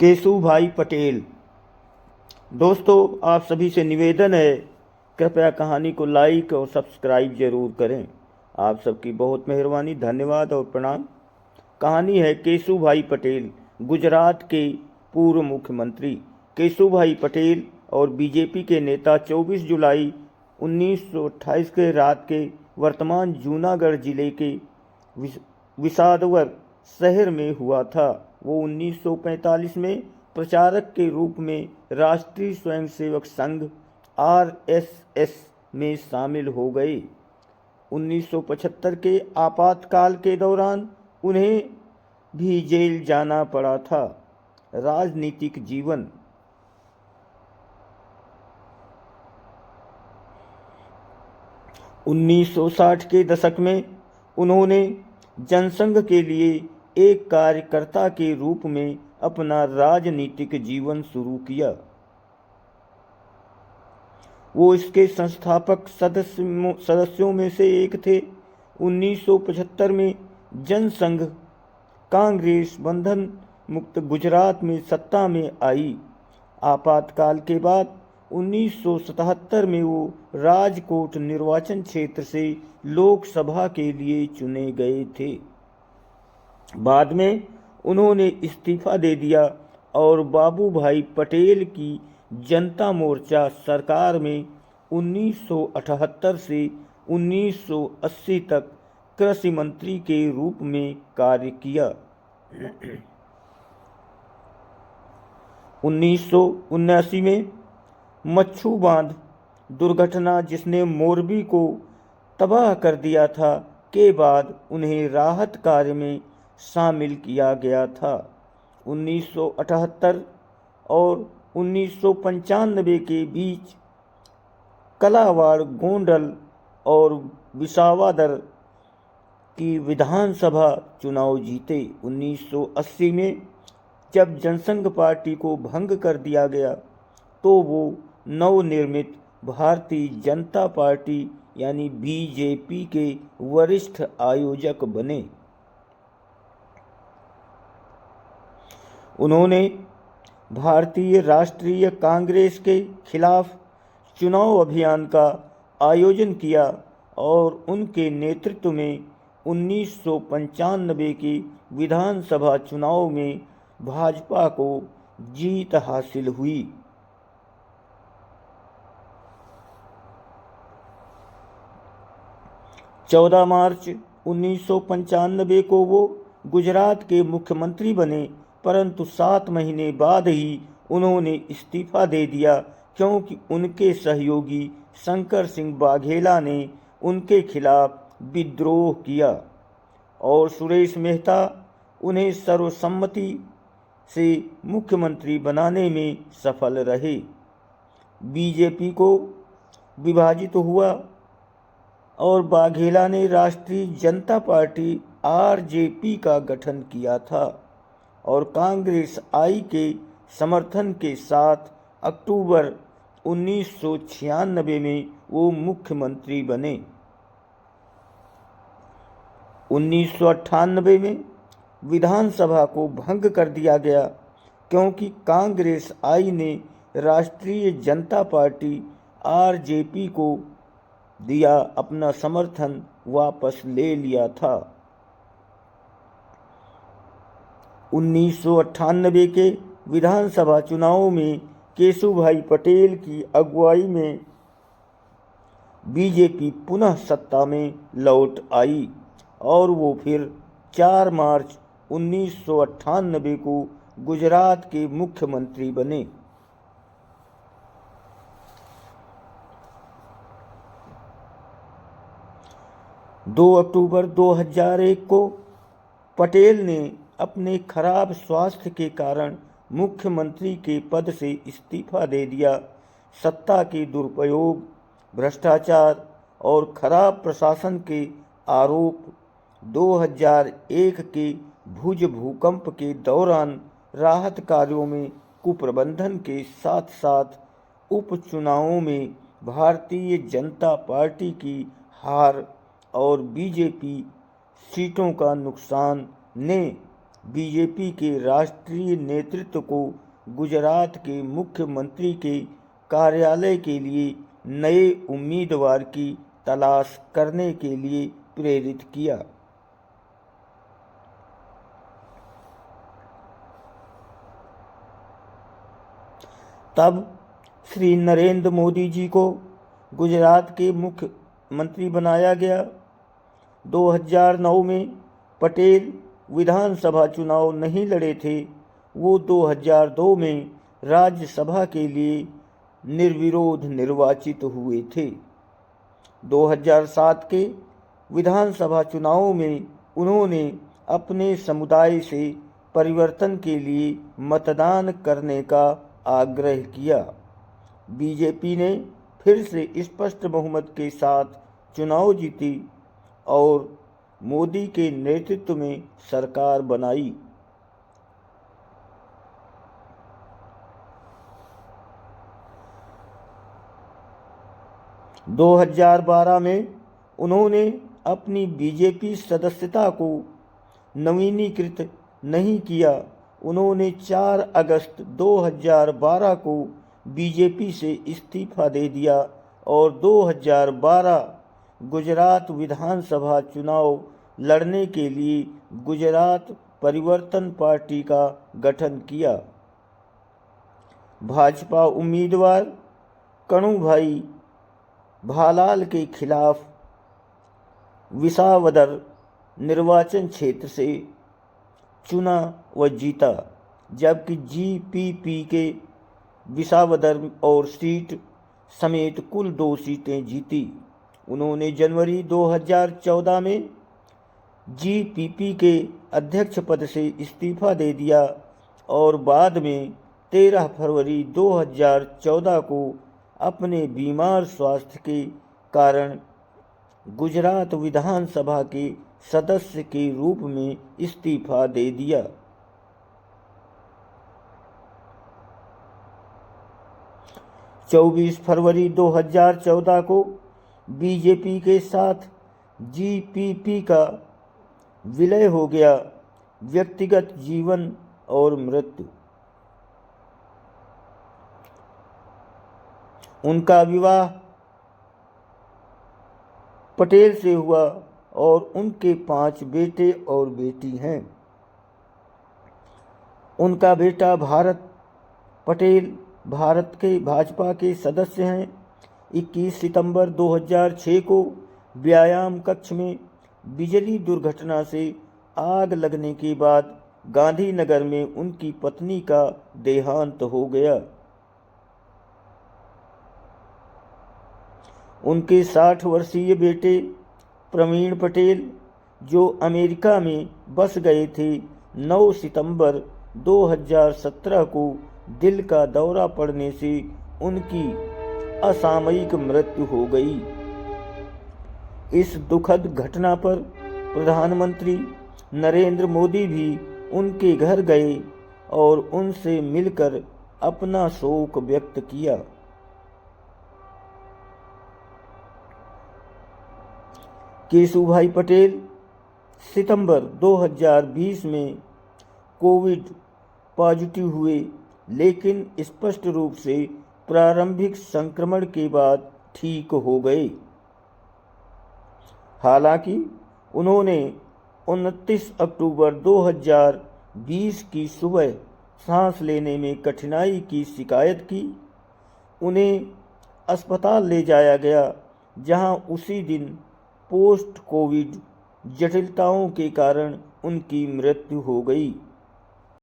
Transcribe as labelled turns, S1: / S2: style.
S1: केशुभाई पटेल। दोस्तों, आप सभी से निवेदन है, कृपया कहानी को लाइक और सब्सक्राइब जरूर करें। आप सबकी बहुत मेहरबानी, धन्यवाद और प्रणाम। कहानी है केशुभाई पटेल, गुजरात के पूर्व मुख्यमंत्री। केशुभाई पटेल और बीजेपी के नेता 24 जुलाई 1928 के रात के वर्तमान जूनागढ़ जिले के विसावदर शहर में हुआ था। वो 1945 में प्रचारक के रूप में राष्ट्रीय स्वयंसेवक संघ आरएसएस में शामिल हो गए। 1975 के आपातकाल के दौरान उन्हें भी जेल जाना पड़ा था। राजनीतिक जीवन। 1960 के दशक में उन्होंने जनसंघ के लिए एक कार्यकर्ता के रूप में अपना राजनीतिक जीवन शुरू किया। वो इसके संस्थापक सदस्यों में से एक थे। 1975 में जनसंघ कांग्रेस बंधन मुक्त गुजरात में सत्ता में आई। आपातकाल के बाद 1977 में वो राजकोट निर्वाचन क्षेत्र से लोकसभा के लिए चुने गए थे। बाद में उन्होंने इस्तीफा दे दिया और बाबू भाई पटेल की जनता मोर्चा सरकार में 1978 से 1980 तक कृषि मंत्री के रूप में कार्य किया। 1979 में मच्छू बांध दुर्घटना, जिसने मोरबी को तबाह कर दिया था, के बाद उन्हें राहत कार्य में शामिल किया गया था। 1978 और 1995 के बीच कलावाड़, गोंडल और विसावदर की विधानसभा चुनाव जीते। 1980 में जब जनसंघ पार्टी को भंग कर दिया गया तो वो नवनिर्मित भारतीय जनता पार्टी यानी बीजेपी के वरिष्ठ आयोजक बने। उन्होंने भारतीय राष्ट्रीय कांग्रेस के खिलाफ चुनाव अभियान का आयोजन किया और उनके नेतृत्व में 1995 के विधानसभा चुनाव में भाजपा को जीत हासिल हुई। 14 मार्च 1995 को वो गुजरात के मुख्यमंत्री बने, परंतु 7 महीने बाद ही उन्होंने इस्तीफा दे दिया क्योंकि उनके सहयोगी शंकर सिंह वाघेला ने उनके खिलाफ विद्रोह किया और सुरेश मेहता उन्हें सर्वसम्मति से मुख्यमंत्री बनाने में सफल रहे। बीजेपी को विभाजित हुआ और वाघेला ने राष्ट्रीय जनता पार्टी आरजेपी का गठन किया था और कांग्रेस आई के समर्थन के साथ अक्टूबर 1996 में वो मुख्यमंत्री बने। 1998 में विधानसभा को भंग कर दिया गया क्योंकि कांग्रेस आई ने राष्ट्रीय जनता पार्टी आरजेपी को दिया अपना समर्थन वापस ले लिया था। 1998 के विधानसभा चुनाव में केशुभाई पटेल की अगुवाई में बीजेपी पुनः सत्ता में लौट आई और वो फिर 4 मार्च 1998 को गुजरात के मुख्यमंत्री बने। दो अक्टूबर 2001 को पटेल ने अपने खराब स्वास्थ्य के कारण मुख्यमंत्री के पद से इस्तीफा दे दिया। सत्ता के दुरुपयोग, भ्रष्टाचार और खराब प्रशासन के आरोप 2001 के भुज भूकंप के दौरान राहत कार्यों में कुप्रबंधन के साथ साथ उपचुनावों में भारतीय जनता पार्टी की हार और बीजेपी सीटों का नुकसान ने बीजेपी के राष्ट्रीय नेतृत्व को गुजरात के मुख्यमंत्री के कार्यालय के लिए नए उम्मीदवार की तलाश करने के लिए प्रेरित किया। तब श्री नरेंद्र मोदी जी को गुजरात के मुख्यमंत्री बनाया गया। 2009 में पटेल विधानसभा चुनाव नहीं लड़े थे। वो 2002 में राज्यसभा के लिए निर्विरोध निर्वाचित हुए थे। 2007 के विधानसभा चुनावों में उन्होंने अपने समुदाय से परिवर्तन के लिए मतदान करने का आग्रह किया। बीजेपी ने फिर से स्पष्ट बहुमत के साथ चुनाव जीती और मोदी के नेतृत्व में सरकार बनाई। – 2012 में उन्होंने अपनी बीजेपी सदस्यता को नवीनीकृत नहीं किया। उन्होंने 4 अगस्त 2012 को बीजेपी से इस्तीफा दे दिया और 2012 गुजरात विधानसभा चुनाव लड़ने के लिए गुजरात परिवर्तन पार्टी का गठन किया। भाजपा उम्मीदवार कणुभाई भालाल के खिलाफ विसावदर निर्वाचन क्षेत्र से चुना व जीता, जबकि जीपीपी के विसावदर और सीट समेत कुल 2 सीटें जीती। उन्होंने जनवरी 2014 में जीपीपी के अध्यक्ष पद से इस्तीफा दे दिया और बाद में 13 फरवरी 2014 को अपने बीमार स्वास्थ्य के कारण गुजरात विधानसभा के सदस्य के रूप में इस्तीफा दे दिया। चौबीस फरवरी 2014 को बीजेपी के साथ जीपीपी का विलय हो गया। व्यक्तिगत जीवन और मृत्यु। उनका विवाह पटेल से हुआ और उनके 5 बेटे और बेटी हैं। उनका बेटा भारत पटेल भारत के भाजपा के सदस्य हैं। 21 सितंबर 2006 को व्यायाम कक्ष में बिजली दुर्घटना से आग लगने के बाद गांधीनगर में उनकी पत्नी का देहांत हो गया। उनके 60 वर्षीय बेटे प्रवीण पटेल, जो अमेरिका में बस गए थे, 9 सितंबर 2017 को दिल का दौरा पड़ने से उनकी असामयिक मृत्यु हो गई। इस दुखद घटना पर प्रधानमंत्री नरेंद्र मोदी भी उनके घर गए और उनसे मिलकर अपना शोक व्यक्त किया। केशुभाई पटेल सितंबर 2020 में कोविड पॉजिटिव हुए, लेकिन स्पष्ट रूप से प्रारंभिक संक्रमण के बाद ठीक हो गए। हालांकि उन्होंने 29 अक्टूबर 2020 की सुबह सांस लेने में कठिनाई की शिकायत की। उन्हें अस्पताल ले जाया गया, जहां उसी दिन पोस्ट कोविड जटिलताओं के कारण उनकी मृत्यु हो गई।